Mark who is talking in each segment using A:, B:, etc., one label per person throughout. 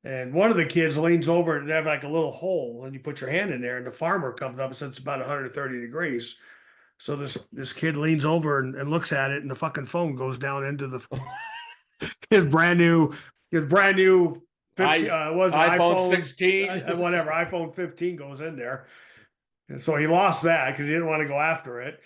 A: And one of the kids leans over and they have like a little hole, and you put your hand in there, and the farmer comes up and says it's about 130 degrees. So this kid leans over and looks at it, and the fucking phone goes down into the his brand new his brand new 15 was it
B: iPhone
A: iPhone
B: 16.
A: whatever iPhone 15 goes in there. And so he lost that because he didn't want to go after it.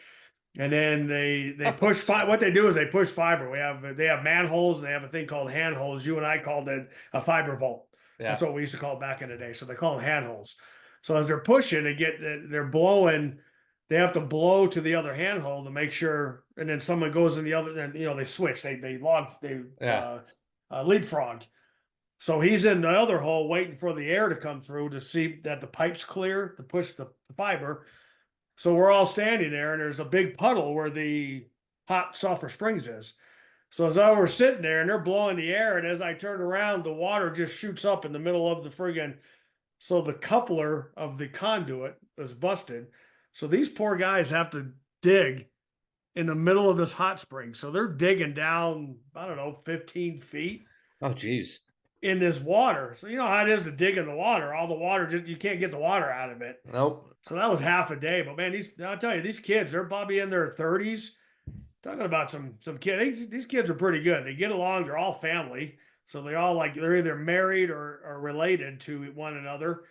A: And then they push what they do is they push fiber. They have manholes and they have a thing called handholds. You and I called it a fiber vault. That's
B: Yeah.
A: what we used to call it back in the day. So they call them handholds. So as they're pushing, they're blowing. They have to blow to the other handhold to make sure, and then someone goes in the other. Then they switch. They
B: Yeah.
A: leapfrog. So he's in the other hole waiting for the air to come through to see that the pipe's clear to push the fiber. So we're all standing there, and there's a big puddle where the hot sulfur springs is. So as I was sitting there, and they're blowing the air, and as I turn around, the water just shoots up in the middle of the friggin'. So the coupler of the conduit is busted. So these poor guys have to dig in the middle of this hot spring. So they're digging down, I don't know, 15 feet
B: Oh, geez.
A: in this water. So you know how it is to dig in the water. All the water, you can't get the water out of it.
B: Nope.
A: So that was half a day. But man, I'll tell you, these kids, they're probably in their 30s. Talking about some kids. These kids are pretty good. They get along. They're all family. So they all they're either married or related to one another.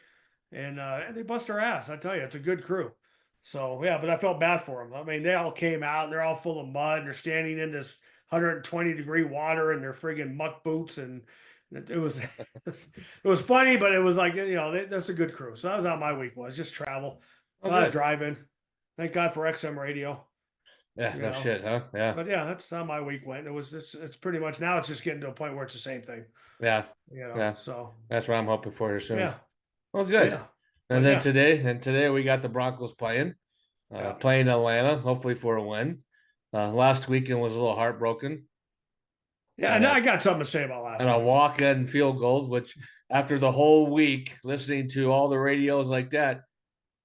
A: And they bust their ass. I tell you, it's a good crew. So yeah, but I felt bad for them. I mean, they all came out and they're all full of mud and they're standing in this 120-degree water in their friggin' muck boots, and it was it was funny, but it was like that's a good crew. So that was how my week was, just travel, a lot of driving. Thank God for XM radio.
B: Yeah, no shit, huh? Yeah.
A: But yeah, that's how my week went. It's pretty much now it's just getting to a point where it's the same thing.
B: Yeah.
A: Yeah. So
B: that's what I'm hoping for here soon.
A: Yeah.
B: Well, good.
A: Yeah.
B: And then today we got the Broncos playing Atlanta, hopefully for a win. Last weekend was a little heartbroken.
A: Yeah, and I got something to say about last
B: week. And a walk-in field goal, which after the whole week listening to all the radios like that,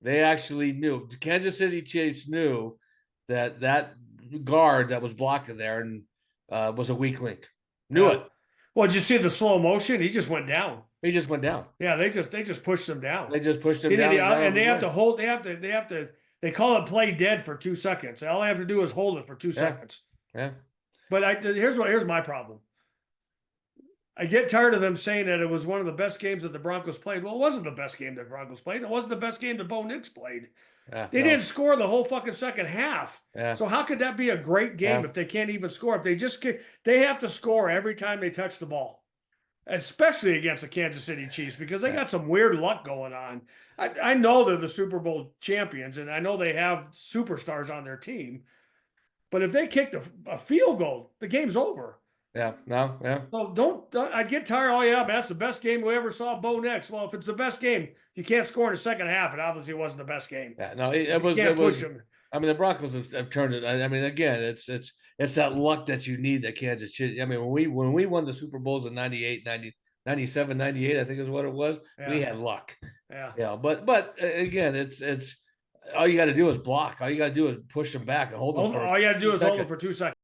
B: they actually knew. Kansas City Chiefs knew that guard that was blocking there and was a weak link. Knew it.
A: Well, did you see the slow motion? He just went down.
B: He just went down.
A: Yeah, they just pushed him down.
B: They just pushed him down.
A: And they have to hold. They have to. They call it play dead for 2 seconds. All they have to do is hold it for 2 seconds.
B: Yeah.
A: But here's my problem. I get tired of them saying that it was one of the best games that the Broncos played. Well, it wasn't the best game that the Broncos played. It wasn't the best game that Bo Nix played. They didn't score the whole fucking second half. So how could that be a great game if they can't even score? If they have to score every time they touch the ball, especially against the Kansas City Chiefs, because they got some weird luck going on. I know they're the Super Bowl champions, and I know they have superstars on their team. But if they kick a field goal, the game's over.
B: Yeah.
A: So don't I get tired? Oh yeah, man, that's the best game we ever saw. Bo Nix. Well, if it's the best game, you can't score in the second half. It obviously wasn't the best game.
B: Yeah, no, it was. I mean, the Broncos have turned it. I mean, again, it's that luck that you need that Kansas City. I mean, when we won the Super Bowls in 98, 90, 97, 98, I think is what it was. We had luck.
A: Yeah.
B: But again, it's all you got to do is block. All you got to do is push them back and hold them.
A: All you got to do is hold them for 2 seconds.